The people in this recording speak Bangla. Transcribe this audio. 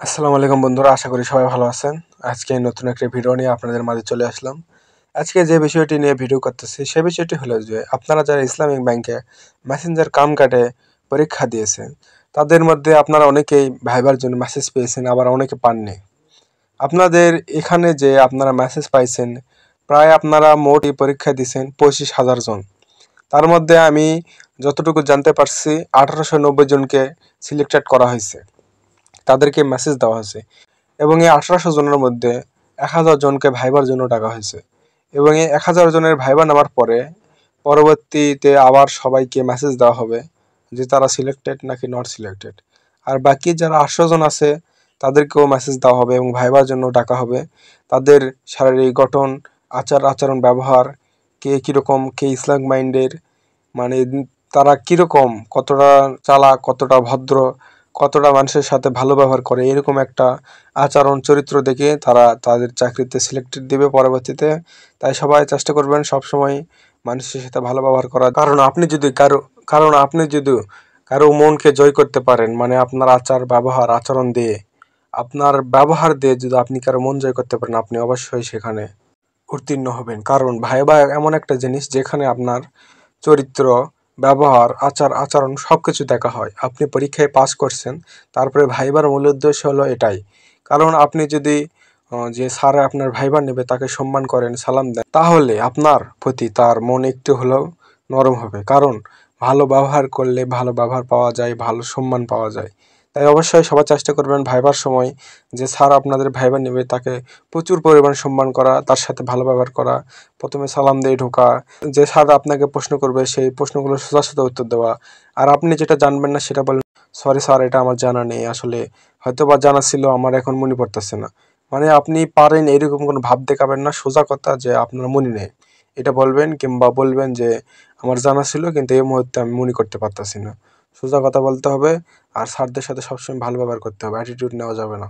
আসসালামু আলাইকুম বন্ধুরা, আশা করি সবাই ভালো আছেন। আজকে নতুন একটা ভিডিও নিয়ে আপনাদের মাঝে চলে আসলাম। আজকে যে বিষয়টি নিয়ে ভিডিও করতেছি সে বিষয়টি হলো যে আপনারা যারা ইসলামিক ব্যাংকে মেসেঞ্জার কাম কাটে পরীক্ষা দিয়েছেন, তাদের মধ্যে আপনারা অনেকেই ভাইবার জন্য মেসেজ পেয়েছেন, আবার অনেকে পাননি। আপনাদের এখানে যে আপনারা মেসেজ পাইছেন, প্রায় আপনারা মোট এই পরীক্ষা দিয়েছেন 25,000 জন। তার মধ্যে আমি যতটুকু জানতে পারছি 1890 জনকে সিলেক্টেড করা হয়েছে, তাদেরকে মেসেজ দেওয়া হয়েছে। এবং এই 1800 জনের মধ্যে 1000 জনকে ভাইবার জন্য ডাকা হয়েছে। এবং এই 1000 জনের ভাইবা নেওয়ার পরে পরবর্তীতে আবার সবাইকে মেসেজ দেওয়া হবে যে তারা সিলেক্টেড নাকি নট সিলেক্টেড। আর বাকি যারা 800 জন আছে তাদেরকেও মেসেজ দেওয়া হবে এবং ভাইবার জন্য ডাকা হবে। তাদের শারীরিক গঠন, আচরণ ব্যবহার, কে কীরকম, কে ইসলামিক মাইন্ডের, মানে তারা কীরকম, কতটা চালাক, কতটা ভদ্র, কতটা মানুষের সাথে ভালো ব্যবহার করে, এরকম একটা আচরণ চরিত্র দেখে তারা তাদের চাকরিতে সিলেক্টেড দিবে পরবর্তীতে। তাই সবাই চেষ্টা করবেন সবসময় মানুষের সাথে ভালো ব্যবহার করা। কারণ আপনি যদি কারো মনকে জয় করতে পারেন, মানে আপনার আচরণ দিয়ে, আপনার ব্যবহার দিয়ে যদি আপনি কারো মন জয় করতে পারেন, আপনি অবশ্যই সেখানে উত্তীর্ণ হবেন। কারণ ভাইবা এমন একটা জিনিস যেখানে আপনার চরিত্র, ব্যবহার, আচরণ সবকিছু দেখা হয়। আপনি পরীক্ষায় পাস করছেন, তারপরে ভাইবার মূল উদ্দেশ্য হলো এটাই। কারণ আপনি যদি যে স্যার আপনার ভাইবা নেবে তাকে সম্মান করেন, সালাম দেন, তাহলে আপনার প্রতি তার মন একটু হলেও নরম হবে। কারণ ভালো ব্যবহার করলে ভালো ব্যবহার পাওয়া যায়, ভালো সম্মান পাওয়া যায়। তাই অবশ্যই সবাই চেষ্টা করবেন ভাইবার সময় যে স্যার আপনাদের ভাইবা নেবে তাকে প্রচুর পরিমাণ সম্মান করা, তার সাথে ভালো ব্যবহার করা, প্রথমে সালাম দিয়ে ঢোকা, যে স্যার আপনাকে প্রশ্ন করবে সেই প্রশ্নগুলোর সোজাসুজি উত্তর দেওয়া। আর আপনি যেটা জানবেন না সেটা বলবেন, সরি স্যার, এটা আমার জানা নেই, আসলে হয়তো বা জানা ছিল, আমার এখন মনে পড়তেছে না। মানে আপনি পারেন এরকম কোনো ভাব দেখাবেন না, সোজা কথা যে আপনার মনে নেই এটা বলবেন, কিংবা বলবেন যে আমার জানা ছিল কিন্তু এই মুহূর্তে আমি মনে করতে পারতাছি না। সোজা কথা বলতে হবে। আর স্যারদের সাথে সবসময় ভালো ব্যবহার করতে হবে, অ্যাটিটিউড নেওয়া যাবে না।